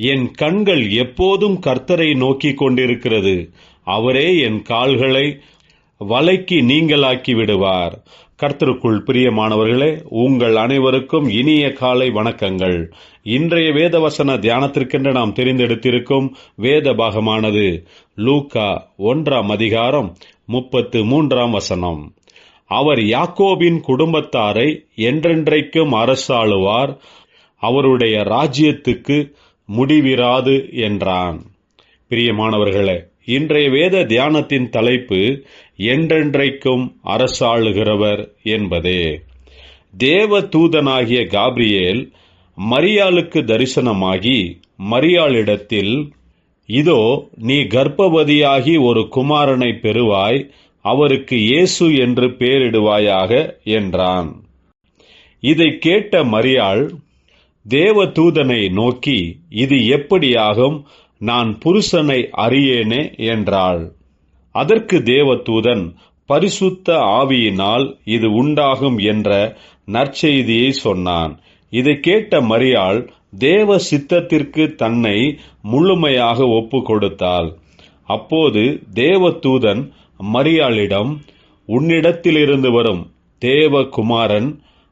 என் கண்கள் எப்போதும் கர்த்தரை நோக்கிக் கொண்டிருக்கிறது. அவரே என் கால்களை வலைக்கு நீங்களாக்கி விடுவார். கர்த்தருக்குள் பிரியமானவர்களே, உங்கள் அனைவருக்கும் இனிய காலை வணக்கங்கள். இன்றைய வேதவசன தியானத்திற்கென்று நாம் தெரிந்தெடுத்திருக்கும் வேத பாகமானது லூக்கா 1:33 அவர் யாக்கோபின் குடும்பத்தாரை என்றென்றைக்கும் அரசாளுவார், அவருடைய ராஜ்யத்துக்கு முடிவிராது என்றான். பிரியமானவர்களே, இன்றைய வேத தியானத்தின் தலைப்பு என்றென்றைக்கும் அரசாளுகிறவர் என்பதே. தேவ தூதனாகிய காபிரியேல் மரியாளுக்கு தரிசனமாகி மரியாளிடத்தில், இதோ நீ கர்ப்பவதியாகி ஒரு குமாரனை பெறுவாய், அவருக்கு இயேசு என்று பெயரிடுவாயாக என்றான். இதை கேட்ட மரியாள் தேவ தூதனை நோக்கி, இது எப்படியாகும், நான் புருஷனை அறியேனே என்றாள். அதற்கு தேவதூதன், பரிசுத்த ஆவியினால் இது உண்டாகும் என்ற நற்செய்தியை சொன்னான். இதை கேட்ட மரியாள் தேவ சித்தத்திற்கு தன்னை முழுமையாக ஒப்பு கொடுத்தாள். அப்போது தேவதூதன் மரியாளிடம், உன்னிடத்திலிருந்து வரும் தேவகுமாரன்,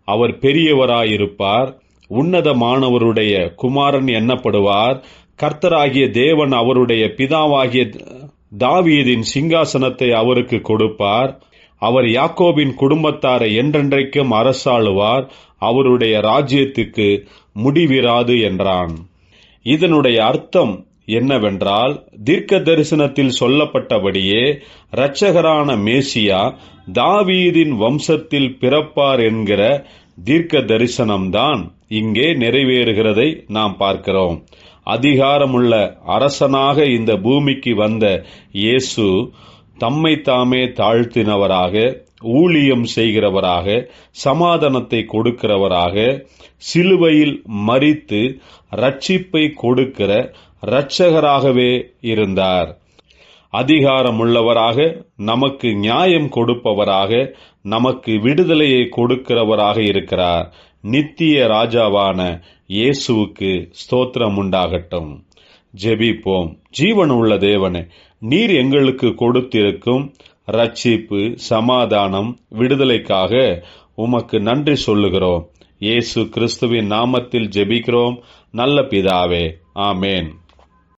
அவர் பெரியவராயிருப்பார், உன்னதமானவருடைய குமாரன் எண்ணப்படுவார். கர்த்தராகிய தேவன் அவருடைய பிதாவாகிய தாவீதின் சிங்காசனத்தை அவருக்கு கொடுப்பார். அவர் யாக்கோபின் குடும்பத்தாரை என்றென்றைக்கும் அரசாளுவார், அவருடைய ராஜ்யத்துக்கு முடிவிராது என்றான். இதனுடைய அர்த்தம் என்னவென்றால், தீர்க்க தரிசனத்தில் சொல்லப்பட்டபடியே இரட்சகரான மேசியா தாவீதின் வம்சத்தில் பிறப்பார் என்கிற தீர்க்க தரிசனம்தான் இங்கே நிறைவேறுகிறதை நாம் பார்க்கிறோம். அதிகாரமுள்ள அரசனாக இந்த பூமிக்கு வந்த இயேசு தம்மை தாமே தாழ்த்தினவராக, ஊழியம் செய்கிறவராக, சமாதானத்தை கொடுக்கிறவராக, சிலுவையில் மரித்து ரட்சிப்பை கொடுக்கிற இரட்சகராகவே இருந்தார். அதிகாரமுள்ளவராக, நமக்கு நியாயம் கொடுப்பவராக, நமக்கு விடுதலையை கொடுக்கிறவராக இருக்கிறார். நித்திய ராஜாவான இயேசுவுக்கு ஸ்தோத்திரம் உண்டாகட்டும். ஜெபிப்போம். ஜீவனுள்ள தேவனே, நீர் எங்களுக்கு கொடுத்திருக்கும் ரட்சிப்பு, சமாதானம், விடுதலைக்காக உமக்கு நன்றி சொல்லுகிறோம். இயேசு கிறிஸ்துவின் நாமத்தில் ஜெபிக்கிறோம் நல்ல பிதாவே. ஆமேன்.